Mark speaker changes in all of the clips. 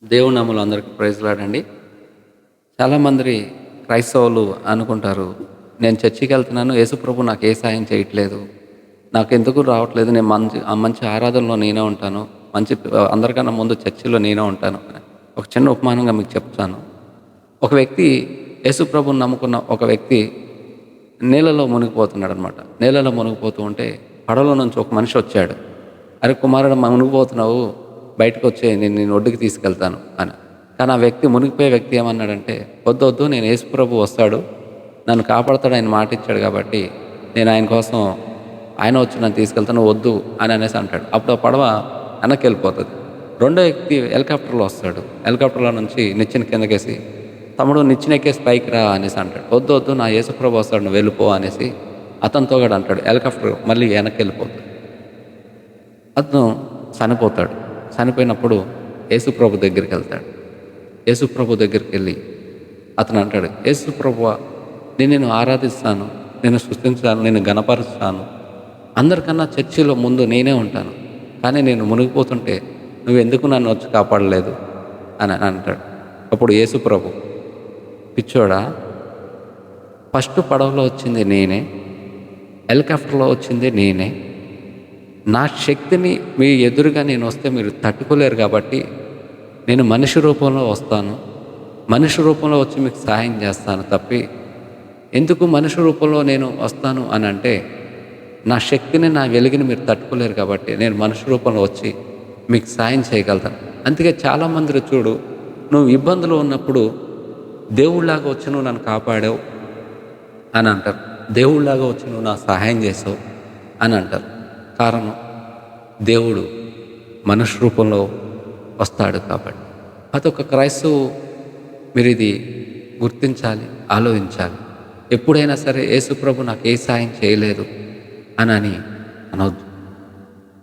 Speaker 1: దేవుని నామములో అందరికీ ప్రైజ్ లార్డ్ అండి. చాలామంది క్రైస్తవులు అనుకుంటారు, నేను చర్చికి వెళ్తున్నాను, యేసుప్రభు నాకు ఏ సాయం చేయట్లేదు, నాకెందుకు రావట్లేదు, నేను మంచి ఆరాధనలో నేనే ఉంటాను, మంచి అందరికన్నా ముందు చర్చిలో నేనే ఉంటాను అని. ఒక చిన్న ఉపమానంగా మీకు చెప్తాను. ఒక వ్యక్తి యేసుప్రభుని నమ్ముకున్న ఒక వ్యక్తి నీళ్ళలో మునిగిపోతున్నాడు అనమాట. నీళ్ళలో మునిగిపోతూ ఉంటే పడవలో నుంచి ఒక మనిషి వచ్చాడు. అరే కుమారుడు, మునిగిపోతున్నావు, బయటకు వచ్చే, నేను ఒడ్డుకి తీసుకెళ్తాను అని. కానీ ఆ వ్యక్తి, మునిగిపోయే వ్యక్తి ఏమన్నాడంటే, వద్దొద్దు, నేను యేసుప్రభు వస్తాడు, నన్ను కాపాడతాడు, ఆయన మాట ఇచ్చాడు కాబట్టి నేను ఆయన కోసం, ఆయన వచ్చి నన్ను తీసుకెళ్తాను, వద్దు అని అనేసి అంటాడు. అప్పుడు ఆ పడవ వెనక్కి వెళ్ళిపోతుంది. రెండో వ్యక్తి హెలికాప్టర్లో వస్తాడు. హెలికాప్టర్లో నుంచి నిచ్చెన కిందకేసి, తమ్ముడు నిచ్చెన ఎక్కేసి పైకి రా అనేసి అంటాడు. వద్దు వద్దు, నా యేసుప్రభు వస్తాడు, నువ్వు వెళ్ళిపో అనేసి అతనితో కూడా అంటాడు. హెలికాప్టర్ మళ్ళీ వెనక్కి వెళ్ళిపోతుంది. అతను చనిపోతాడు. చనిపోయినప్పుడు యేసుప్రభు దగ్గరికి వెళ్తాడు. యేసుప్రభు దగ్గరికి వెళ్ళి అతను అంటాడు, యేసుప్రభువా, నేను ఆరాధిస్తాను, నేను స్తుతించాను, నేను గణపరుస్తాను, అందరికన్నా చర్చిలో ముందు నేనే ఉంటాను, కానీ నేను మునిగిపోతుంటే నువ్వెందుకు నన్ను వచ్చి కాపాడలేదు అని అంటాడు. అప్పుడు యేసుప్రభు, పిచ్చోడా, ఫస్ట్ పడవలో వచ్చింది నేనే, హెలికాప్టర్లో వచ్చింది నేనే, నా శక్తిని మీ ఎదురుగా నేను వస్తే మీరు తట్టుకోలేరు కాబట్టి నేను మనిషి రూపంలో వస్తాను, మనిషి రూపంలో వచ్చి మీకు సహాయం చేస్తాను తప్పి, ఎందుకు మనిషి రూపంలో నేను వస్తాను అని అంటే, నా శక్తిని, నా వెలుగుని మీరు తట్టుకోలేరు కాబట్టి నేను మనిషి రూపంలో వచ్చి మీకు సాయం చేయగలుగుతాను. అందుకే చాలామంది చూడు, నువ్వు ఇబ్బందులు ఉన్నప్పుడు దేవుళ్ళలాగా వచ్చి నువ్వు నన్ను కాపాడావు అని అంటారు, దేవుళ్ళలాగా వచ్చి నువ్వు నా సహాయం చేసావు అని అంటారు. కారణం, దేవుడు మనుష్య రూపంలో వస్తాడు కాబట్టి. అదొక క్రైస్తవు, మీరు ఇది గుర్తించాలి, ఆలోచించాలి. ఎప్పుడైనా సరే యేసుప్రభు నాకు ఏ సాయం చేయలేదు అని అనొద్దు.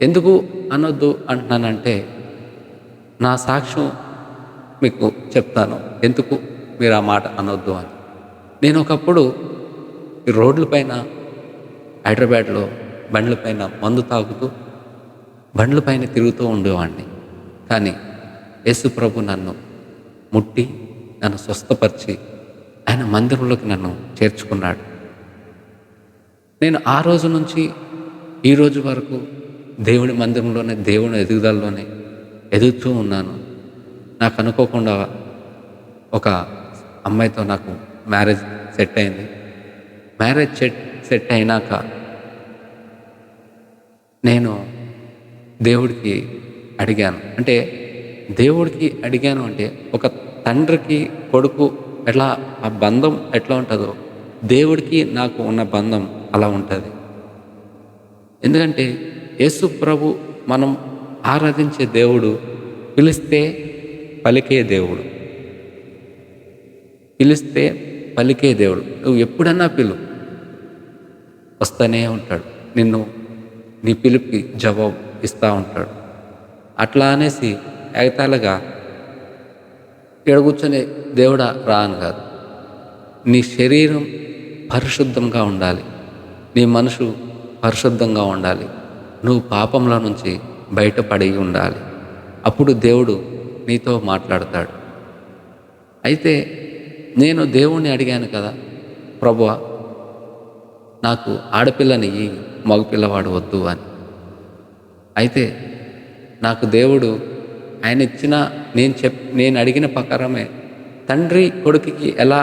Speaker 1: ఎందుకు అనొద్దు అంటున్నానంటే, నా సాక్ష్యం మీకు చెప్తాను ఎందుకు మీరు ఆ మాట అనొద్దు అని. నేను ఒకప్పుడు ఈ రోడ్లపైన, హైదరాబాద్లో బండ్లపైన మందు తాగుతూ బండ్లపైన తిరుగుతూ ఉండేవాడిని. కానీ యేసుప్రభు నన్ను ముట్టి, నన్ను స్వస్థపరిచి ఆయన మందిరంలోకి నన్ను చేర్చుకున్నాడు. నేను ఆ రోజు నుంచి ఈ రోజు వరకు దేవుని మందిరంలోనే, దేవుని ఎదుగుదలలోనే ఎదుగుతూ ఉన్నాను. నాకు అనుకోకుండా ఒక అమ్మాయితో నాకు మ్యారేజ్ సెట్ అయింది. మ్యారేజ్ సెట్ అయినాక నేను దేవుడికి అడిగాను. అంటే దేవుడికి అడిగాను అంటే, ఒక తండ్రికి కొడుకు ఎట్లా ఆ బంధం ఎట్లా ఉంటుందో, దేవుడికి నాకు ఉన్న బంధం అలా ఉంటుంది. ఎందుకంటే యేసు ప్రభు, మనం ఆరాధించే దేవుడు పిలిస్తే పలికే దేవుడు, పిలిస్తే పలికే దేవుడు. నువ్వు ఎప్పుడన్నా పిలు, వస్తూనే ఉంటాడు. నిన్ను నీ పిలుపుకి జవాబు ఇస్తూ ఉంటాడు. అట్లా అనేసి ఎగతాళిగా ఈడ కూర్చొని దేవుడా రా అని కాదు. నీ శరీరం పరిశుద్ధంగా ఉండాలి, నీ మనసు పరిశుద్ధంగా ఉండాలి, నువ్వు పాపంలో నుంచి బయటపడి ఉండాలి. అప్పుడు దేవుడు నీతో మాట్లాడతాడు. అయితే నేను దేవుణ్ణి అడిగాను కదా, ప్రభువా నాకు ఆడపిల్లని, మగపిల్లవాడు వద్దు అని. అయితే నాకు దేవుడు, ఆయన ఇచ్చిన, నేను అడిగిన ప్రకారమే తండ్రి కొడుకుకి ఎలా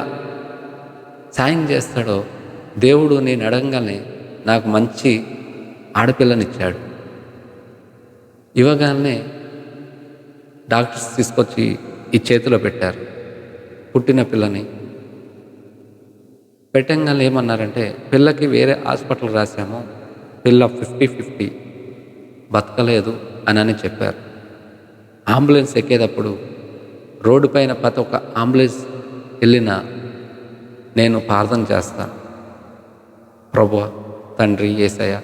Speaker 1: సాయం చేస్తాడో, దేవుడు నేను అడగగానే నాకు మంచి ఆడపిల్లనిచ్చాడు. ఇవ్వగానే డాక్టర్స్ తీసుకొచ్చి ఈ చేతిలో పెట్టారు. పుట్టిన పిల్లని పెట్టంగానే ఏమన్నారంటే, పిల్లకి వేరే హాస్పిటల్ రాసాము, పిల్ల 50-50 బతకలేదు అని చెప్పారు. అంబులెన్స్ ఎక్కేటప్పుడు రోడ్డు పైన ప్రతి ఒక్క అంబులెన్స్ వెళ్ళినా నేను ప్రార్థన చేస్తాను, ప్రభువా, తండ్రి, యేసయ్య,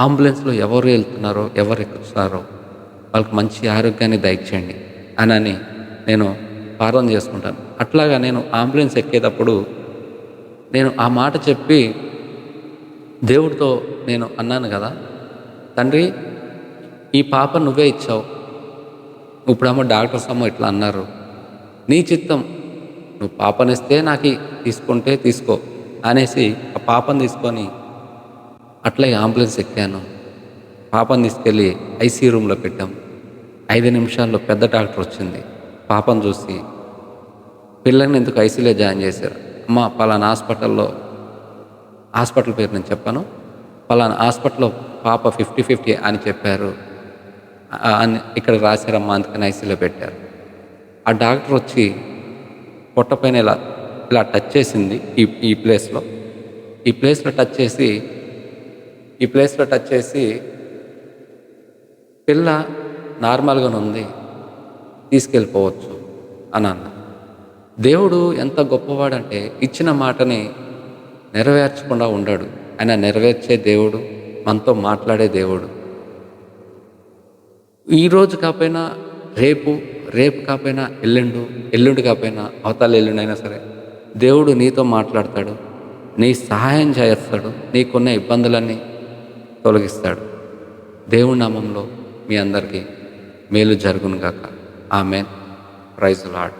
Speaker 1: అంబులెన్స్లో ఎవరు వెళ్తున్నారో, ఎవరు ఎక్కుతున్నారో వాళ్ళకి మంచి ఆరోగ్యాన్ని దయచేయండి అని నేను ప్రార్థన చేసుకుంటాను. అట్లాగా నేను అంబులెన్స్ ఎక్కేటప్పుడు నేను ఆ మాట చెప్పి దేవుడితో నేను అన్నాను కదా, తండ్రి, ఈ పాప నువ్వే ఇచ్చావు, ఇప్పుడేమో డాక్టర్స్ ఏమో ఇట్లా అన్నారు, నీ చిత్తం, నువ్వు పాపనిస్తే నాకు తీసుకుంటే తీసుకో అనేసి ఆ పాపను తీసుకొని అట్లే అంబులెన్స్ ఎక్కాను. పాపను తీసుకెళ్ళి ఐసీయూ రూమ్లో పెట్టాం. 5 నిమిషాల్లో పెద్ద డాక్టర్ వచ్చింది. పాపను చూసి, పిల్లని ఎందుకు ఐసీయూలో జాయిన్ చేశారు? అమ్మ పలానా హాస్పిటల్ పేరు నేను చెప్పను. పలానా హాస్పిటల్‌లో పాప 50-50 అని చెప్పారు. అని ఇక్కడ రాశారమ్మా, అందుకని ఐసీయూలో పెట్టారు. ఆ డాక్టర్ వచ్చి పొట్ట పైన ఇలా ఇలా టచ్ చేసింది. ఈ ఈ ప్లేస్‌లో ఈ ప్లేస్‌లో టచ్ చేసి ఈ ప్లేస్‌లో టచ్ చేసి పిల్ల నార్మల్‌గానే ఉంది, తీసుకెళ్ళిపోవచ్చు అని అన్నారు. దేవుడు ఎంత గొప్పవాడంటే ఇచ్చిన మాటని నెరవేర్చకుండా ఉండడు. ఆయన నెరవేర్చే దేవుడు, మనతో మాట్లాడే దేవుడు. ఈరోజు కాకపోయినా రేపు, రేపు కాకపోయినా ఎల్లుండు, ఎల్లుండి కాకపోయినా అవతల ఎల్లుండైనా సరే దేవుడు నీతో మాట్లాడతాడు. నీ సహాయం చేస్తాడు. నీకున్న ఇబ్బందులన్నీ తొలగిస్తాడు. దేవుడి నామంలో మీ అందరికీ మేలు జరుగును గాక. ఆమేన్. Praise lord.